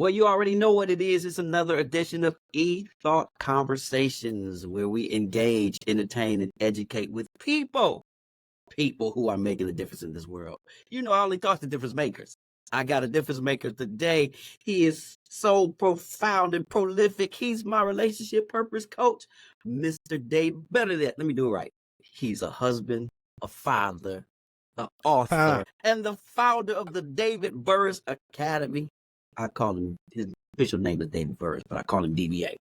Well, you already know what it is. It's another edition of E-Thought Conversations, where we engage, entertain, and educate with people who are making a difference in this world. You know, I only talk to difference makers. I got a difference maker today. He is so profound and prolific. He's my relationship purpose coach, Mr. Dave. Better that. Let me do it right. He's a husband, a father, an Ah, author, and the founder of the David Burrus Academy. I call him, his official name is David Burrus, but I call him DBA.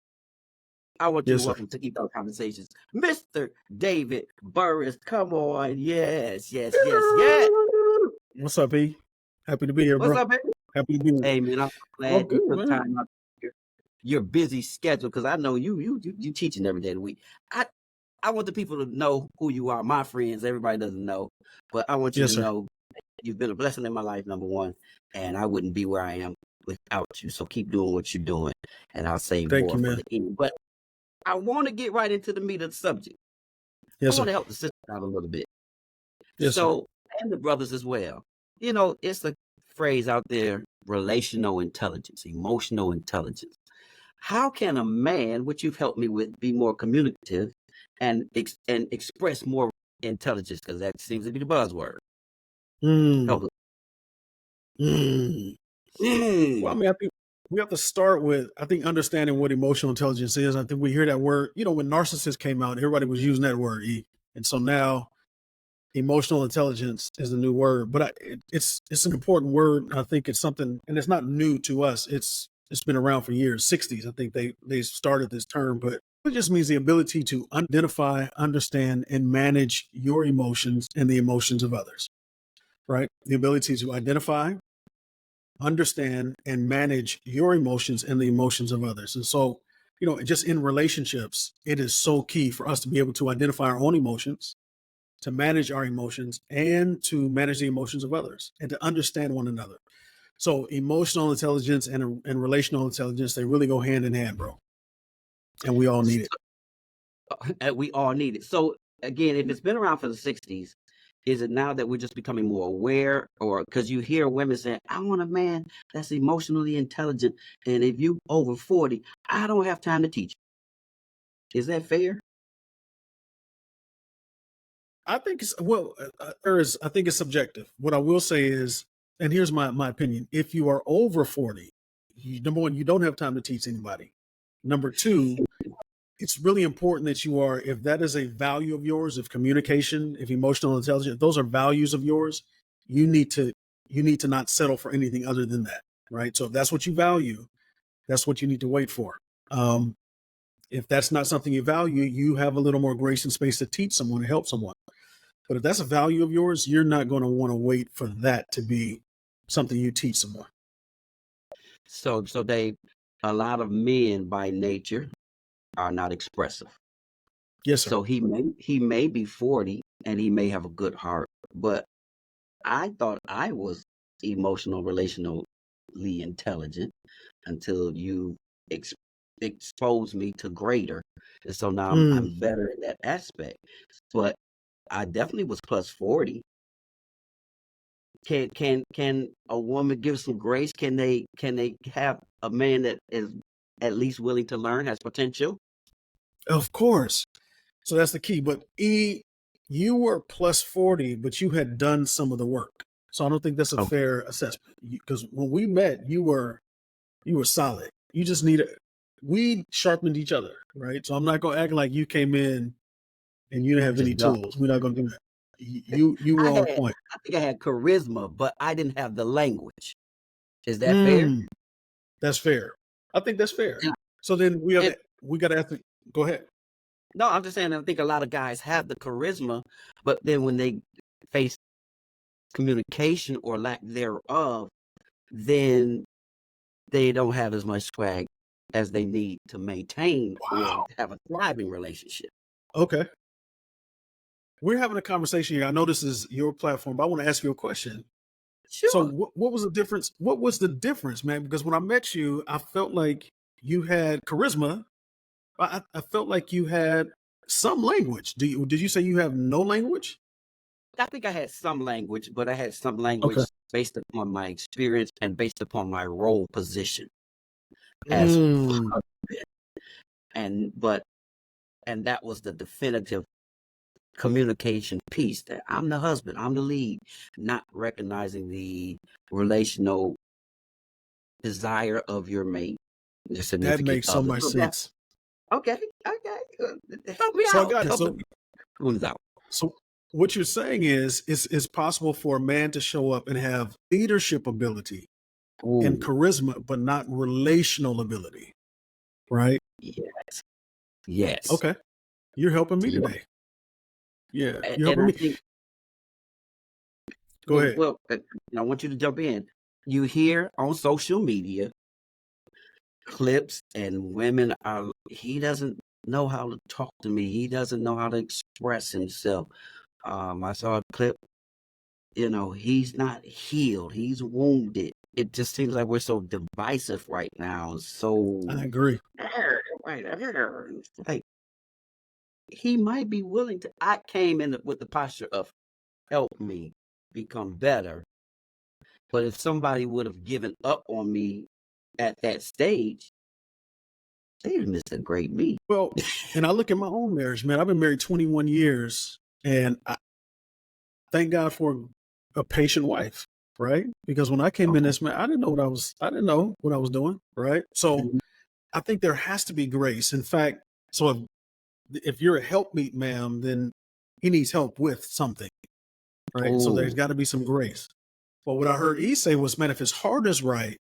I want you to yes, sir. welcome to Keep Those Conversations, Mr. David Burrus. Come on. Yes, yes, yes, yes. What's up, E? Happy to be here, What's bro. up, man? Happy to be here. Hey, man, I'm All glad you good, took man. time out of your busy schedule, because I know you teaching every day of the week. I want the people to know who you are, my friends. Everybody doesn't know, but I want you Yes, to sir. know you've been a blessing in my life, number one, and I wouldn't be where I am without you. So keep doing what you're doing, and I'll save Thank more you, for man. the end. But I want to get right into the meat of the subject. I Yes, want sir. to help the sister out a little bit. Yes, sir. So, and the brothers as well. You know, it's a phrase out there, relational intelligence, emotional intelligence. How can a man, which you've helped me with, be more communicative and express more intelligence? Because that seems to be the buzzword. Mm, Help us. mm. Well, I Mm. mean, I think we have to start with, I think, understanding what emotional intelligence is. I think we hear that word, when narcissist came out, everybody was using that word, E. And so now emotional intelligence is the new word, but it's an important word. I think it's something, and it's not new to us. It's been around for years. 60s, I think they started this term, but it just means the ability to identify, understand, and manage your emotions and the emotions of others. Right? The ability to identify, understand, and manage your emotions and the emotions of others. And so, just in relationships, it is so key for us to be able to identify our own emotions, to manage our emotions, and to manage the emotions of others, and to understand one another. So emotional intelligence and relational intelligence, they really go hand in hand, bro. And we all need it. And we all need it. So, again, if it's been around for the 60s, is it now that we're just becoming more aware? Or because you hear women saying, I want a man that's emotionally intelligent. And if you over 40, I don't have time to teach you. Is that fair? I think I think it's subjective. What I will say is, and here's my opinion: if you are over 40, number one, you don't have time to teach anybody. Number two, it's really important that you are, if that is a value of yours, if communication, if emotional intelligence, those are values of yours, you need to not settle for anything other than that, right? So if that's what you value, that's what you need to wait for. Um, if that's not something you value, you have a little more grace and space to teach someone, to help someone. But if that's a value of yours, you're not going to want to wait for that to be something you teach someone. So Dave, a lot of men by nature are not expressive. Yes, sir. So he may be 40 and he may have a good heart, but I thought I was emotional, relationally intelligent until you ex- exposed me to greater. And so now I'm Mm. better in that aspect. But I definitely was plus 40. Can a woman give some grace? Can they have a man that is at least willing to learn, has potential? Of course. So that's the key. But you were plus 40, but you had done some of the work. So I don't think that's a Okay. fair assessment. Because when we met, you were solid. You just needed we sharpened each other, right? So I'm not gonna act like you came in and you didn't have any Just dumb. tools. We're not gonna do that. You were I on had point. I think I had charisma, but I didn't have the language. Is that fair? Mm, that's fair. I think that's fair. And, So then and we gotta ask go ahead. no, I'm just saying I think a lot of guys have the charisma, but then when they face communication or lack thereof, then they don't have as much swag as they need to maintain or Wow. have a thriving relationship. Okay. We're having a conversation here. I know this is your platform, but I want to ask you a question. So Sure. what was the difference? What was the difference, man? Because when I met you, I felt like you had charisma. I felt like you had some language. Did you say you have no language? I think I had some language, but I had some Okay. language based upon my experience and based upon my role position. as Mm, and but and that was the definitive communication piece that I'm the husband, I'm the lead, not recognizing the relational desire of your mate, the that significant makes so other. much So that's sense. okay. Help me So I out. got it. Help me out. So what you're saying is it's possible for a man to show up and have leadership ability and Ooh, charisma, but not relational ability, right? yes, yes. Okay. You're helping me Yeah. today. Yeah, you're And helping I me. think, Go ahead. I want you to jump in. You hear on social media clips and women are, he doesn't know how to talk to me. He doesn't know how to express himself. I saw a clip, he's not healed. He's wounded. It just seems like we're so divisive right now. I So, agree. right, like he might be willing to. I came in with the posture of help me become better. But if somebody would have given up on me at that stage, they'd missed a great meet. Well, and I look at my own marriage, man. I've been married 21 years, and I thank God for a patient wife, right? Because when I came in Okay. this, man, I didn't know what I was doing, right? So I think there has to be grace. In fact, so if you're a helpmeet, ma'am, then he needs help with something, right? So there's Oh, got to be some grace. But what I heard E say was, man, if his heart is right,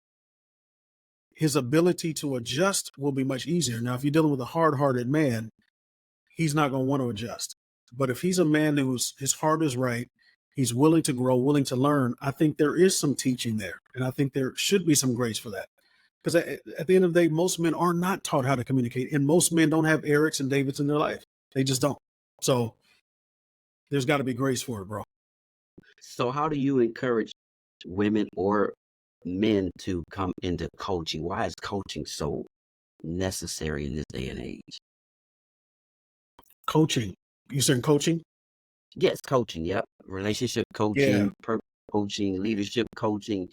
his ability to adjust will be much easier. Now, if you're dealing with a hard-hearted man, he's not going to want to adjust. But if he's a man who's his heart is right, he's willing to grow, willing to learn, I think there is some teaching there. And I think there should be some grace for that. Because at the end of the day, most men are not taught how to communicate. And most men don't have Erics and Davids in their life. They just don't. So there's got to be grace for it, bro. so how do you encourage women or men to come into coaching? Why is coaching so necessary in this day and age? Coaching. You saying coaching? Yes, coaching. Yep, relationship Yeah. coaching, coaching, leadership coaching.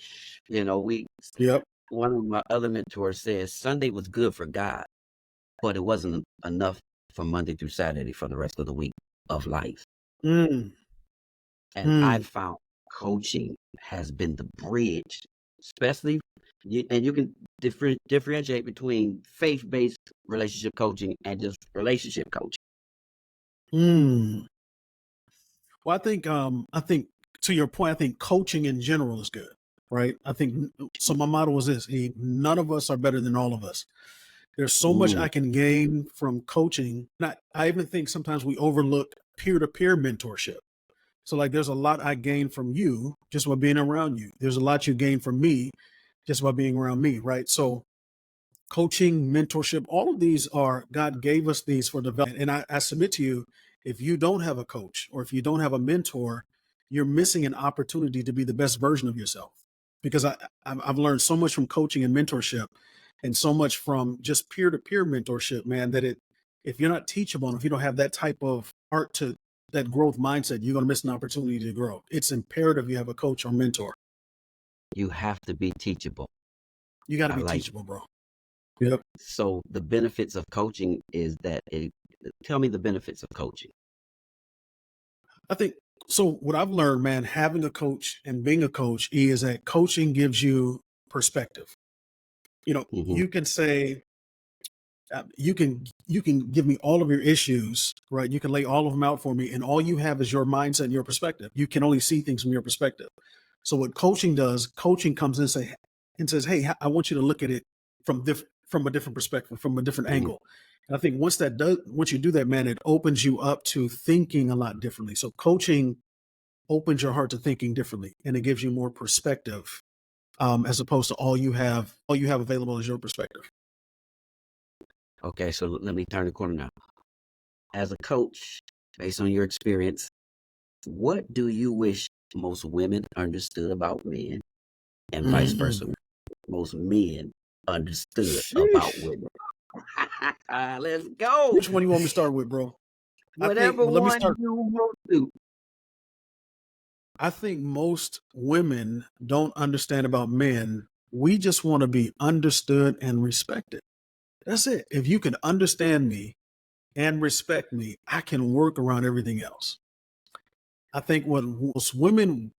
We Yep. one of my other mentors says Sunday was good for God, but it wasn't enough for Monday through Saturday for the rest of the week of life. Mm, And I mm. found coaching has been the bridge, especially, and you can differentiate between faith-based relationship coaching and just relationship coaching. Mm. Well, I think to your point, I think coaching in general is good, right? I think so. My motto was this: none of us are better than all of us. There's so much Mm, I can gain from coaching. I even think sometimes we overlook peer-to-peer mentorship. So like there's a lot I gain from you just by being around you. There's a lot you gain from me just by being around me, right? So coaching, mentorship, all of these are God gave us these for development. And I submit to you, if you don't have a coach or if you don't have a mentor, you're missing an opportunity to be the best version of yourself. Because I've learned so much from coaching and mentorship, and so much from just peer to peer mentorship, man. If you're not teachable, and if you don't have that type of heart to that growth mindset, you're going to miss an opportunity to grow. It's imperative you have a coach or mentor. you have to be teachable. You got to I be like teachable, bro. Yep. so the benefits of coaching is that tell me the benefits of coaching. I think so. What I've learned, man, having a coach and being a coach is that coaching gives you perspective. Hmm. You can say, you can give me all of your issues, right? You can lay all of them out for me, and all you have is your mindset and your perspective. You can only see things from your perspective. So what coaching does, coaching comes in and says, "Hey, I want you to look at it from a different perspective, from a different Hmm. angle." And I think once you do that, man, it opens you up to thinking a lot differently. So coaching opens your heart to thinking differently, and it gives you more perspective, as opposed to all you have available is your perspective. Okay, so let me turn the corner now. As a coach, based on your experience, what do you wish most women understood about men and vice versa? Mm. Most men understood about Sheesh. women. Let's go. Which one do you want me to start with, bro? I think. Whatever Well, let me one start. you want to. I think most women don't understand about men We just want to be understood and respected. That's it. If you can understand me and respect me, I can work around everything else. I think what most women,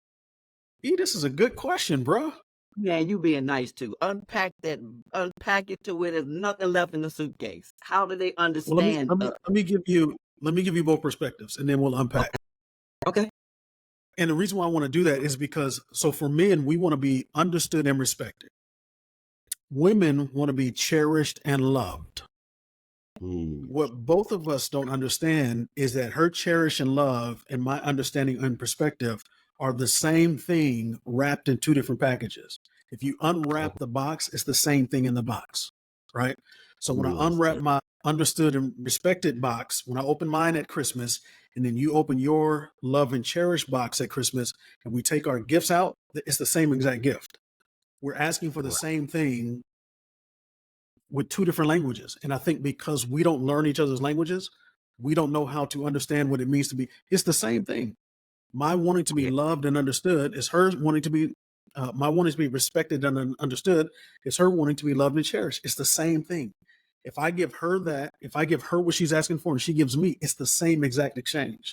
this is a good question, bro. Man, you being nice too. Unpack it to where there's nothing left in the suitcase. How do they Well, understand? let me give you both perspectives, and then we'll unpack. Okay. And the reason why I want to do that is because, so for men, we want to be understood and respected. Women want to be cherished and loved. What both of us don't understand is that her cherish and love and my understanding and perspective are the same thing wrapped in two different packages. If you unwrap the box, it's the same thing in the box, right? So when I unwrap my understood and respected box, when I open mine at Christmas, and then you open your love and cherish box at Christmas, and we take our gifts out, it's the same exact gift. We're asking for the same thing with two different languages. And I think because we don't learn each other's languages, we don't know how to understand what it means to be. It's the same thing. My wanting to be loved and understood is her wanting to be, my wanting to be respected and understood is her wanting to be loved and cherished. It's the same thing. If I give her that, if I give her what she's asking for and she gives me, it's the same exact exchange.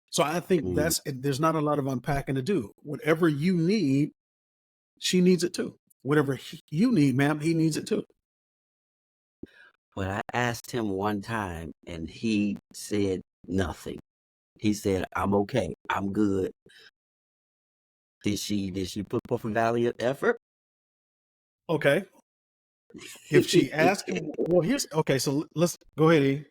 So I think there's not a lot of unpacking to do. Whatever you need, she needs it too. Whatever you need, ma'am, he needs it too. But I asked him one time and he said nothing. He said, I'm okay. I'm good. Did she put forth a valiant effort? Okay. If she asked him, well, so let's go ahead, E.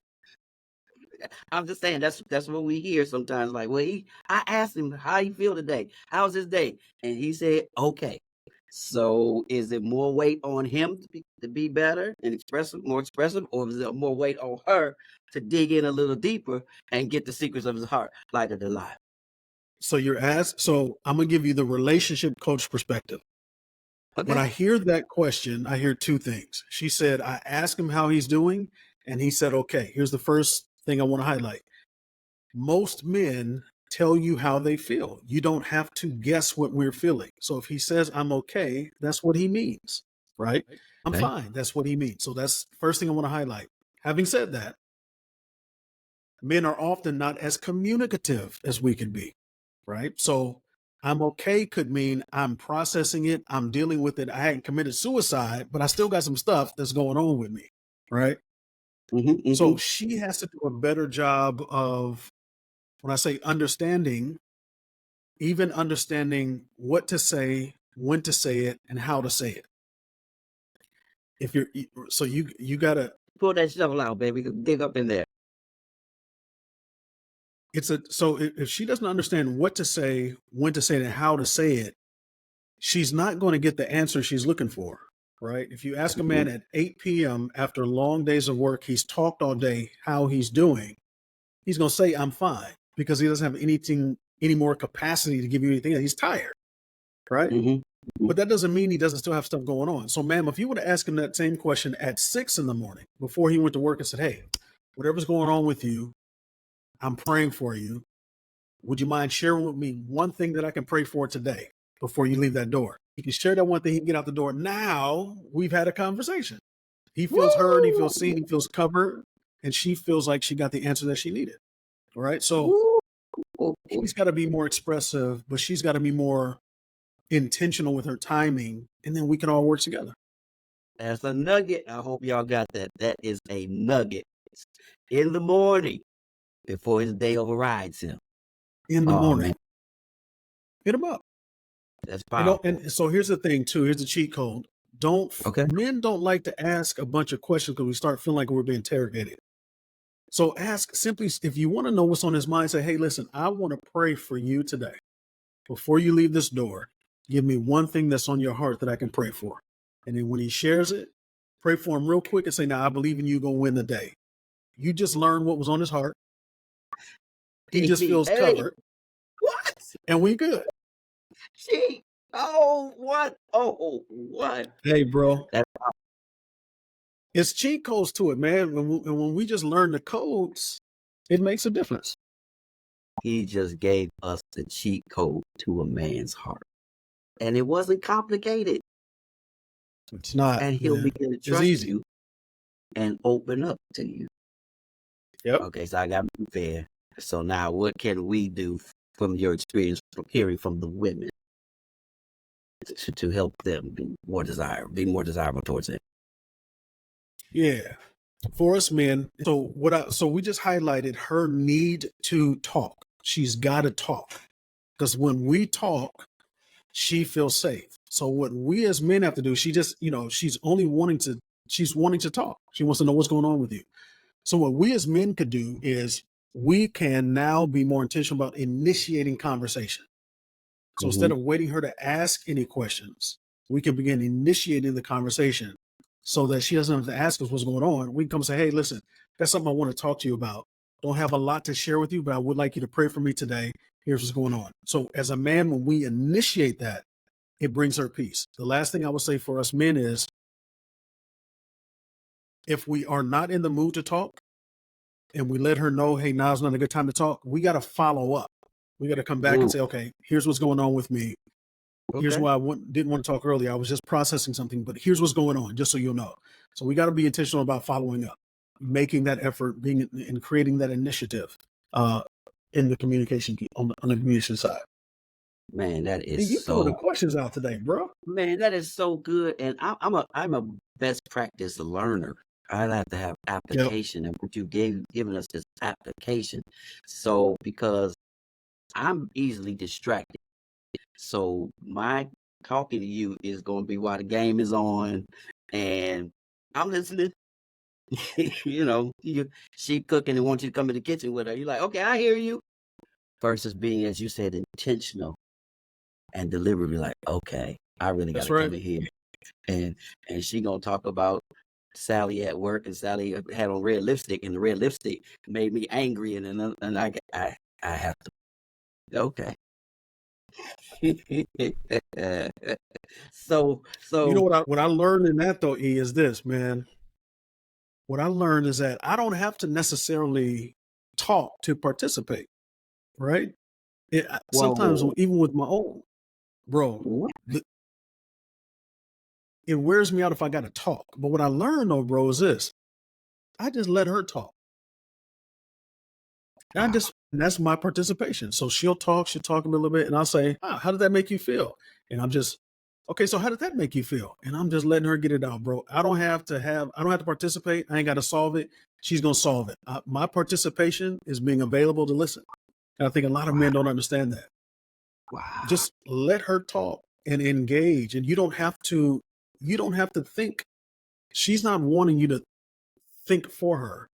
I'm just saying that's what we hear sometimes. Like, well, I asked him how he feel today. How's his day? And he said, okay. So is it more weight on him to be better and more expressive, or is it more weight on her to dig in a little deeper and get the secrets of his heart lighter than life? So so I'm gonna give you the relationship coach perspective. Okay. When I hear that question, I hear two things. She said, I asked him how he's doing, and he said, okay. Here's the first thing I want to highlight. Most men tell you how they feel. You don't have to guess what we're feeling. So if he says, I'm okay, that's what he means, right? I'm fine. That's what he means. So that's the first thing I want to highlight. Having said that, men are often not as communicative as we can be, right? So I'm okay could mean I'm processing it, I'm dealing with it. I hadn't committed suicide, but I still got some stuff that's going on with me, right? So she has to do a better job of, when I say understanding, even understanding what to say, when to say it, and how to say it. If you're, so you gotta pull that shovel out, baby. Dig up in there. So if she doesn't understand what to say, when to say it, and how to say it, she's not going to get the answer she's looking for, right? If you ask a man at 8 p.m. after long days of work, he's talked all day, how he's doing, he's going to say, I'm fine, because he doesn't have any more capacity to give you anything. He's tired, right? But that doesn't mean he doesn't still have stuff going on. So, ma'am, if you would have asked him that same question at 6 a.m. before he went to work and said, hey, whatever's going on with you, I'm praying for you. Would you mind sharing with me one thing that I can pray for today before you leave that door? He can share that one thing, he can get out the door. Now we've had a conversation. He feels heard, he feels seen, he feels covered, and she feels like she got the answer that she needed. All right. So he's got to be more expressive, but she's got to be more intentional with her timing, and then we can all work together. That's a nugget. I hope y'all got that. That is a nugget. In the morning, before his day overrides him. In the morning. Man. Hit him up. That's powerful. And so here's the thing too. Here's the cheat code. Men don't like to ask a bunch of questions because we start feeling like we're being interrogated. So ask simply, if you want to know what's on his mind, say, hey, listen, I want to pray for you today. Before you leave this door, give me one thing that's on your heart that I can pray for. And then when he shares it, pray for him real quick and say, now I believe in you, going to win the day. You just learned what was on his heart. He just feels covered. What? And we good. What? Oh, what? Hey, bro. It's cheat codes to it, man. When we just learn the codes, it makes a difference. He just gave us the cheat code to a man's heart. And it wasn't complicated. It's not, and he'll man. begin to It's trust easy. you and open up to you. Yep. Okay, so I got to be fair. So now, what can we do from your experience from hearing from the women to help them be more desirable towards it? Yeah. For us men, so we just highlighted her need to talk. She's got to talk. Because when we talk, she feels safe. So what we as men have to do, she's wanting to talk. She wants to know what's going on with you. So what we as men could do is we can now be more intentional about initiating conversation. So instead of waiting her to ask any questions, we can begin initiating the conversation so that she doesn't have to ask us what's going on. We can come and say, hey, listen, that's something I want to talk to you about. Don't have a lot to share with you, but I would like you to pray for me today. Here's what's going on. So as a man, when we initiate that, it brings her peace. The last thing I would say for us men is if we are not in the mood to talk and we let her know, hey, now's not a good time to talk, we got to follow up. We got to come back and say, okay, here's what's going on with me. Here's why I didn't want to talk earlier. I was just processing something, but here's what's going on, just so you'll know. So we got to be intentional about following up, making that effort, being and creating that initiative in the communication on the communication side. Man, that Hey, is you throwing the so. questions out today, bro. Man, that is so good, and I'm a best practice learner. I like to have Yep. application, and what you given us is application. So because I'm easily distracted, so my talking to you is going to be while the game is on, and I'm listening. She cooking and wants you to come in the kitchen with her. You're like, okay, I hear you. Versus being, as you said, intentional and deliberately, like, okay, I really got That's to right. come in here, and she gonna talk about Sally at work, and Sally had on red lipstick, and the red lipstick made me angry, and I have to, okay. So You know what I learned in that though, E, is this, man. What I learned is that I don't have to necessarily talk to participate, right? Sometimes whoa, even with my own, bro, what? it wears me out if I got to talk. But what I learned though, bro, is this: I just let her talk. Wow. That's my participation. So she'll talk a little bit, and I'll say, how did that make you feel? And I'm just, okay, so how did that make you feel? And I'm just letting her get it out, bro. I don't have to participate. I ain't got to solve it. She's going to solve it. My participation is being available to listen. And I think a lot of Wow. men don't understand that. Wow. Just let her talk and engage. And you don't have to think. She's not wanting you to think for her.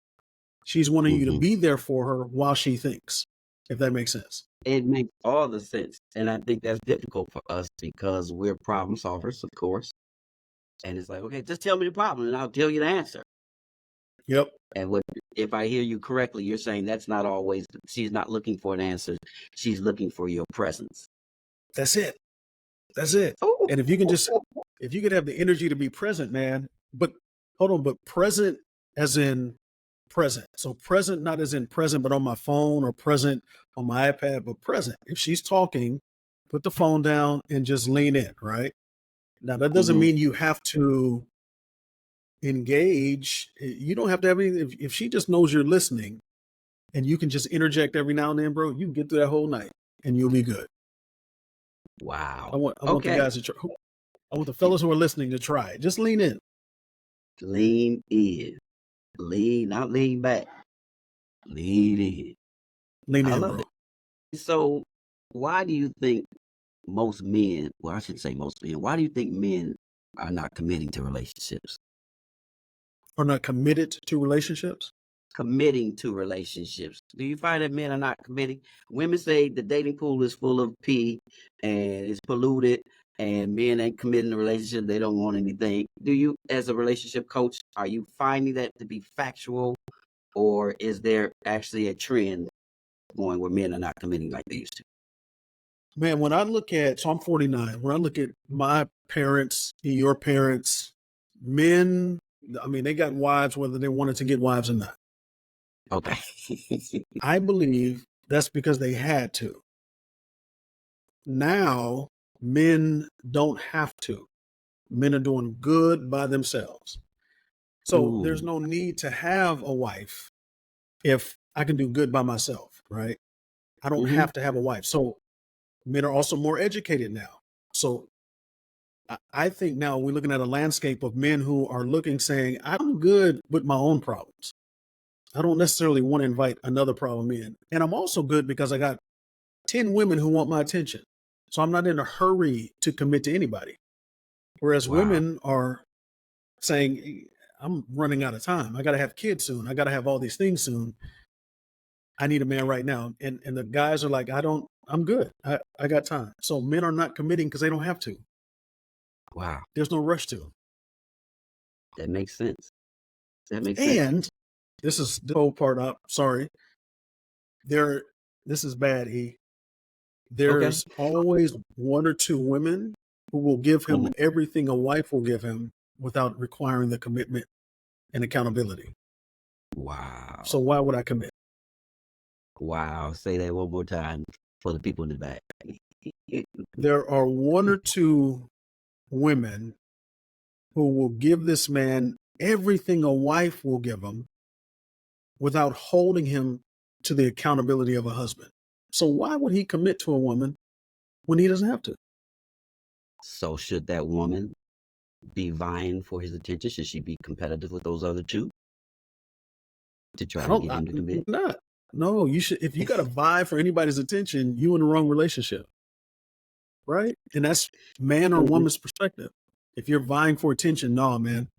She's wanting you to be there for her while she thinks, if that makes sense. It makes all the sense, and I think that's difficult for us because we're problem solvers, of course. And it's like, okay, just tell me the problem, and I'll tell you the answer. Yep. And if I hear you correctly, you're saying that's not always. She's not looking for an answer; she's looking for your presence. That's it. That's it. Ooh. And if you could have the energy to be present, man, but hold on, but present as in present. So present, not as in present, but on my phone or present on my iPad, but present. If she's talking, put the phone down and just lean in, right? Now, that doesn't mean you have to engage. You don't have to have anything. If she just knows you're listening and you can just interject every now and then, bro, you can get through that whole night and you'll be good. Wow. I want the guys to try. I want the fellas who are listening to try it. Just lean in. Lean in. Not lean back. Lean in. Lean I in, love bro. it. So, why do you think most men, well, I shouldn't say most men, why do you think men are not committing to relationships? Are not committed to relationships? Committing to relationships. Do you find that men are not committing? Women say the dating pool is full of pee and it's polluted, and men ain't committing to relationship. They don't want anything. Do you, as a relationship coach, are you finding that to be factual, or is there actually a trend going where men are not committing like they used to? Man, when I look at, so I'm 49, when I look at my parents, your parents, men, I mean, they got wives whether they wanted to get wives or not. Okay. I believe that's because they had to. Now, men don't have to. Men are doing good by themselves. So there's Ooh. no need to have a wife if I can do good by myself, right? I don't Mm-hmm. have to have a wife. So men are also more educated now. So I think now we're looking at a landscape of men who are looking, saying, I'm good with my own problems. I don't necessarily want to invite another problem in. And I'm also good because I got 10 women who want my attention. So I'm not in a hurry to commit to anybody. Whereas Wow. women are saying, I'm running out of time. I got to have kids soon. I got to have all these things soon. I need a man right now. And the guys are like, I'm good. I got time. So men are not committing because they don't have to. Wow. There's no rush to. That makes sense. That makes sense. And this is the whole part up. Sorry. This is bad, E. Okay. There's always one or two women who will give him Mhm. everything a wife will give him without requiring the commitment and accountability. Wow. So why would I commit? Wow. Say that one more time for the people in the back. There are one or two women who will give this man everything a wife will give him without holding him to the accountability of a husband. So why would he commit to a woman when he doesn't have to? So should that woman be vying for his attention? Should she be competitive with those other two to try to get him to commit? Not. No, you should. If you got to vie for anybody's attention, you in the wrong relationship, right? And that's man or Mhm. woman's perspective. If you're vying for attention, no, man.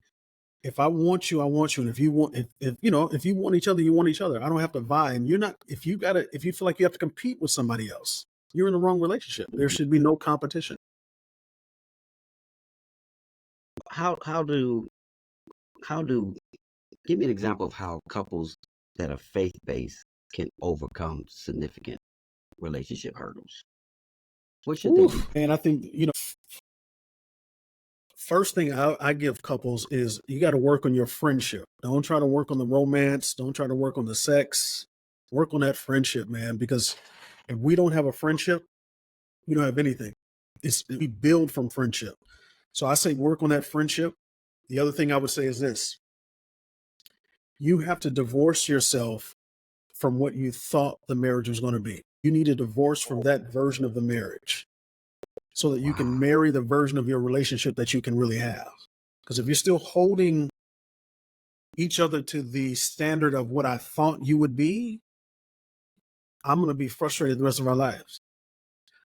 If I want you, I want you. And if you want, if you know, if you want each other, you want each other. I don't have to vie. And you're not. If you feel like you have to compete with somebody else, you're in the wrong relationship. There should be no competition. How do give me an example of how couples that are faith based can overcome significant relationship hurdles. What should they do? Oof. And I think first thing I give couples is you got to work on your friendship. Don't try to work on the romance. Don't try to work on the sex. Work on that friendship, man. Because if we don't have a friendship, we don't have anything. We build from friendship. So I say work on that friendship. The other thing I would say is this: you have to divorce yourself from what you thought the marriage was going to be. You need to divorce from that version of the marriage so that you Wow. can marry the version of your relationship that you can really have. Because if you're still holding each other to the standard of what I thought you would be, I'm going to be frustrated the rest of our lives.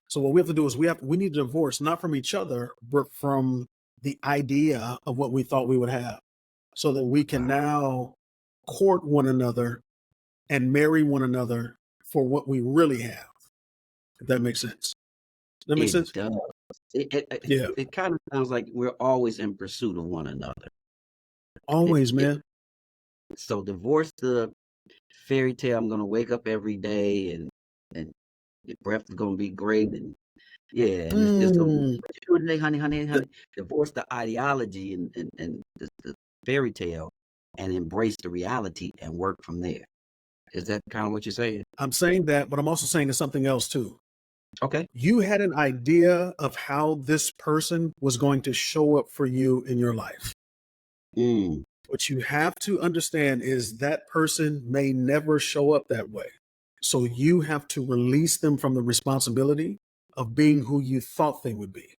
So what we have to do is we need to divorce not from each other, but from the idea of what we thought we would have, so that we can now court one another and marry one another for what we really have. If that makes sense. Does that make It sense? does. It, Yeah. it kind of sounds like we're always in pursuit of one another. Always, It, man. so divorce the fairy tale. I'm gonna wake up every day and the breath is gonna be great and yeah, and it's just gonna be Mm, what you doing today, honey, honey, th- honey. Divorce the ideology and the fairy tale and embrace the reality and work from there. Is that kind of what you're saying? I'm saying that, but I'm also saying there's something else too. Okay. You had an idea of how this person was going to show up for you in your life. Mm, What you have to understand is that person may never show up that way. So you have to release them from the responsibility of being who you thought they would be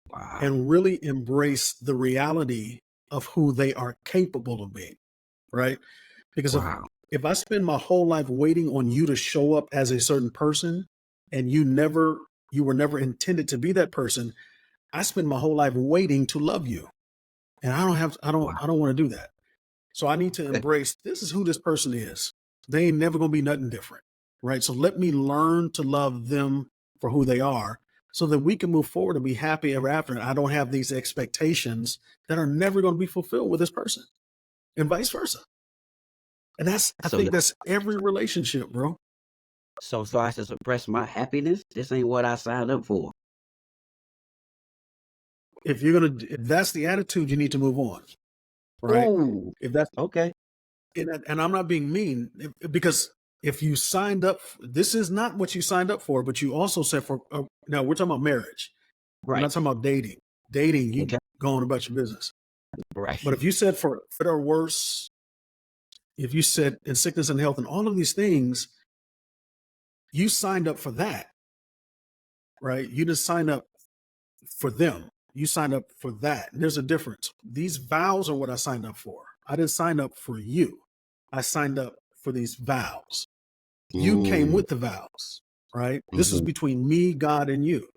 wow. and really embrace the reality of who they are capable of being, right? Because Wow. if I spend my whole life waiting on you to show up as a certain person and you were never intended to be that person, I spend my whole life waiting to love you. And Wow. I don't want to do that. So I need to Eh, embrace this is who this person is. They ain't never gonna be nothing different. Right. So let me learn to love them for who they are so that we can move forward and be happy ever after. And I don't have these expectations that are never going to be fulfilled with this person and vice versa. And I So think that's every relationship, bro. so I should suppress my happiness. This ain't what I signed up for. If that's the attitude, you need to move on. Right. Oh, If that's, okay. and I'm not being mean because if you signed up, this is not what you signed up for, but you also said for, now we're talking about marriage. We're Right. not talking about dating. Dating, Okay. go on about your business. Right. But if you said for better or worse, if you said in sickness and health and all of these things, you signed up for that, right? You didn't sign up for them. You signed up for that. And there's a difference. These vows are what I signed up for. I didn't sign up for you. I signed up for these vows. You came with the vows, right? This is between me, God, and you.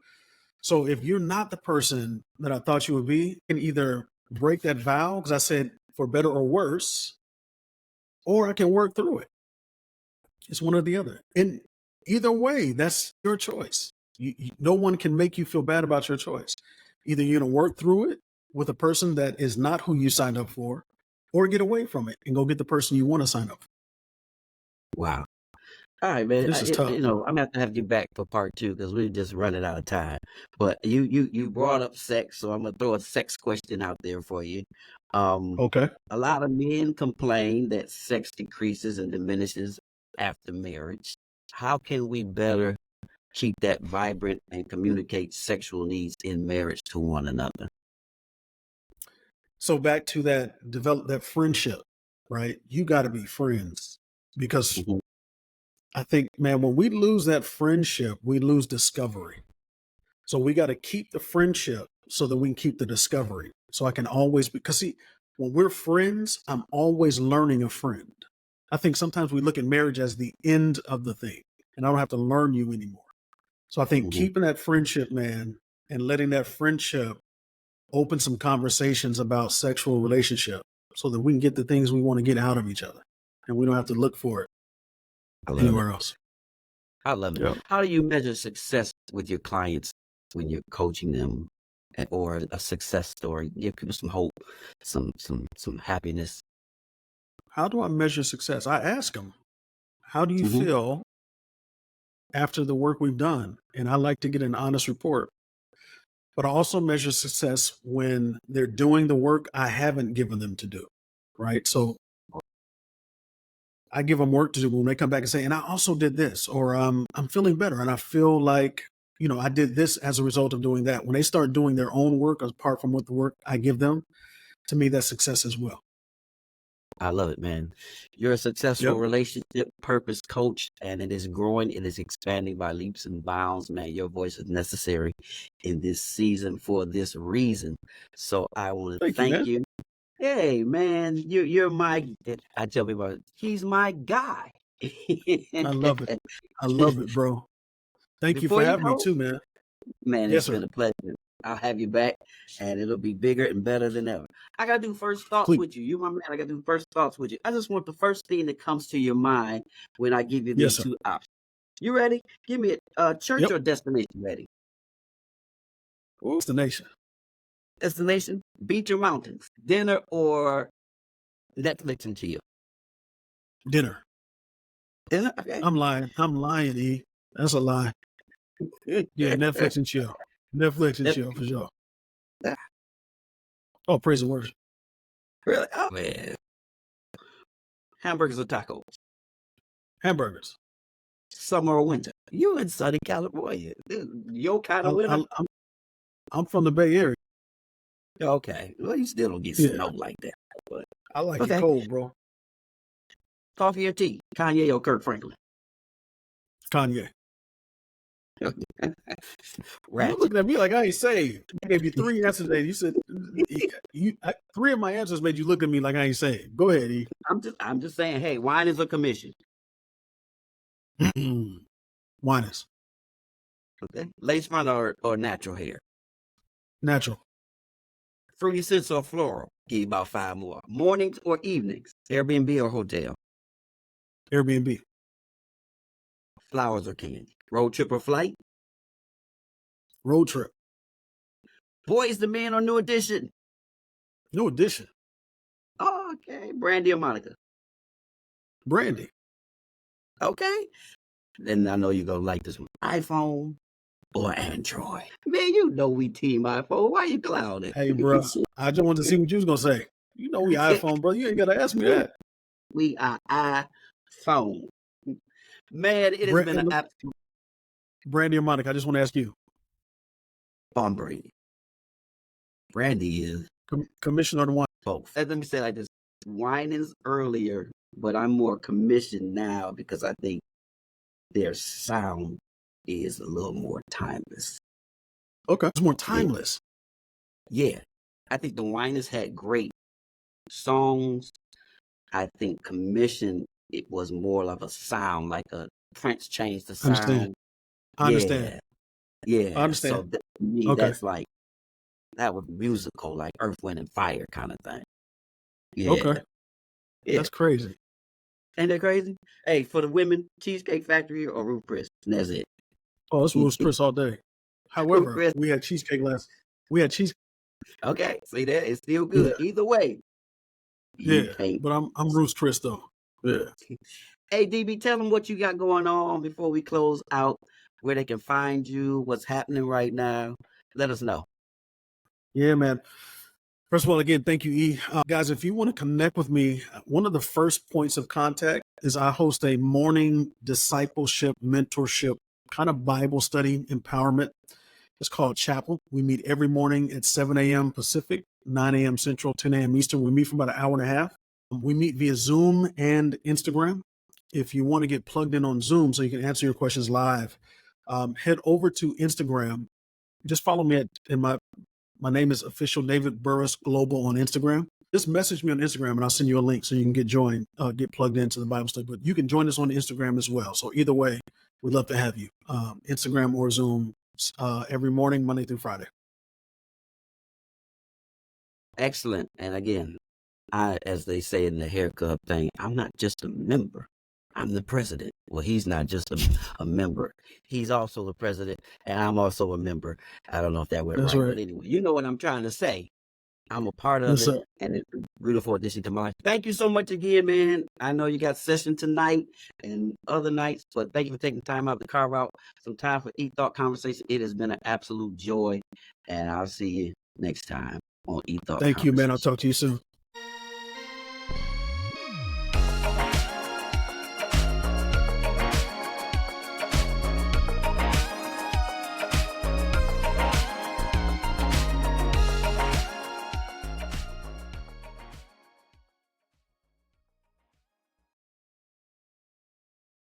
So if you're not the person that I thought you would be, you can either break that vow, because I said for better or worse, or I can work through it. It's one or the other. And either way, that's your choice. No one can make you feel bad about your choice. Either you're going to work through it with a person that is not who you signed up for, or get away from it and go get the person you want to sign up for. Wow. All right, man. This is tough. I'm gonna have to have you back for part 2 because we're just running out of time. But you brought up sex, so I'm gonna throw a sex question out there for you. Okay. A lot of men complain that sex decreases and diminishes after marriage. How can we better keep that vibrant and communicate sexual needs in marriage to one another? So back to that, develop that friendship, right? You got to be friends, because I think, man, when we lose that friendship, we lose discovery. So we got to keep the friendship so that we can keep the discovery. So I can always, because see, when we're friends, I'm always learning a friend. I think sometimes we look at marriage as the end of the thing, and I don't have to learn you anymore. So I think keeping that friendship, man, and letting that friendship open some conversations about sexual relationship so that we can get the things we want to get out of each other, and we don't have to look for it anywhere else. I love it. Yep. How do you measure success with your clients when you're coaching them, or a success story? Give people some hope, some happiness. How do I measure success? I ask them, how do you feel after the work we've done? And I like to get an honest report. But I also measure success when they're doing the work I haven't given them to do, right? So I give them work to do when they come back and say, and I also did this, or I'm feeling better, and I feel like, I did this as a result of doing that. When they start doing their own work apart from what the work I give them, to me, that's success as well. I love it, man. You're a successful relationship purpose coach, and it is growing. It is expanding by leaps and bounds, man. Your voice is necessary in this season for this reason. So I want to thank you. Hey, man, you're my. I tell people, he's my guy. I love it. I love it, bro. Thank you for having me too, man. Man, it's been a pleasure. I'll have you back, and it'll be bigger and better than ever. I got to do first thoughts with you. You, my man, I got to do first thoughts with you. I just want the first thing that comes to your mind when I give you these two options. You ready? Give me a church or destination ready? Destination. Destination, beach or mountains? Dinner or Netflix and chill? Dinner. Dinner? Okay. I'm lying, E. That's a lie. Yeah, Netflix and chill. Netflix and chill for sure. Oh, praise and worship. Really? Oh, man. Hamburgers or tacos? Hamburgers. Summer or winter? You in sunny California. Your kind of winter? I'm from the Bay Area. Okay. Well, you still don't get snow like that. But I like it cold, bro. Coffee or tea? Kanye or Kirk Franklin? Kanye. Ratchet. You looking at me like I ain't saved. I gave you 3 answers today. You said 3 of my answers made you look at me like I ain't saved. Go ahead, E. I'm just saying, hey, wine is a commission. Wine is. Okay. Lace front or natural hair? Natural. Fruity scents or floral? Give you about 5 more. Mornings or evenings? Airbnb or hotel? Airbnb. Flowers or candy? Road trip or flight? Road trip. Boys the Men or New Edition? New Edition. Oh, okay. Brandy or Monica? Brandy. Okay. Then I know you're going to like this one. iPhone or Android? Man, you know we team iPhone. Why you clowning? Hey, bro. I just wanted to see what you was going to say. You know we iPhone, bro. You ain't got to ask me that. We are iPhone. Man, it has been an absolute... Brandy or Monica, I just want to ask you. On Brady. Brandy is Commission or the wine? both. Let me say like this: wine is earlier, but I'm more commissioned now because I think their sound is a little more timeless. Okay, it's more timeless. Yeah, I think the wine has had great songs. I think commission it was more of a sound, like a Prince changed the I understand. sound. I understand. Yeah. I understand. So to me, Okay. that's like that was musical, like Earth, Wind, and Fire kind of thing. Yeah. Okay. Yeah. That's crazy. Ain't that crazy? Hey, for the women, Cheesecake Factory or Ruth Chris. And that's it. Oh, it's Ruth Chris all day. However, Chris. we had cheesecake last. We had cheese. Okay, see that? It's still good. Yeah. Either way. You Yeah. can't. But I'm Ruth Chris though. Yeah. Hey, DB, tell them what you got going on before we close out, where they can find you, what's happening right now. Let us know. Yeah, man. First of all, again, thank you, E. Guys, if you want to connect with me, one of the first points of contact is I host a morning discipleship, mentorship, kind of Bible study empowerment. It's called Chapel. We meet every morning at 7 a.m. Pacific, 9 a.m. Central, 10 a.m. Eastern. We meet for about an hour and a half. We meet via Zoom and Instagram. If you want to get plugged in on Zoom so you can answer your questions live, head over to Instagram. Just follow me my name is Official David Burrus Global on Instagram. Just message me on Instagram and I'll send you a link so you can get plugged into the Bible study. But you can join us on Instagram as well. So either way, we'd love to have you. Instagram or Zoom every morning, Monday through Friday. Excellent. And again, as they say in the haircut thing, I'm not just a member. I'm the president. Well, he's not just a member. He's also the president, and I'm also a member. I don't know if that went right. But anyway, you know what I'm trying to say. I'm a part of it, and it's a beautiful addition to my life. Thank you so much again, man. I know you got session tonight and other nights, but thank you for taking time out to carve out some time for E-Thought Conversation. It has been an absolute joy, and I'll see you next time on E-Thought Thank you, man. I'll talk to you soon.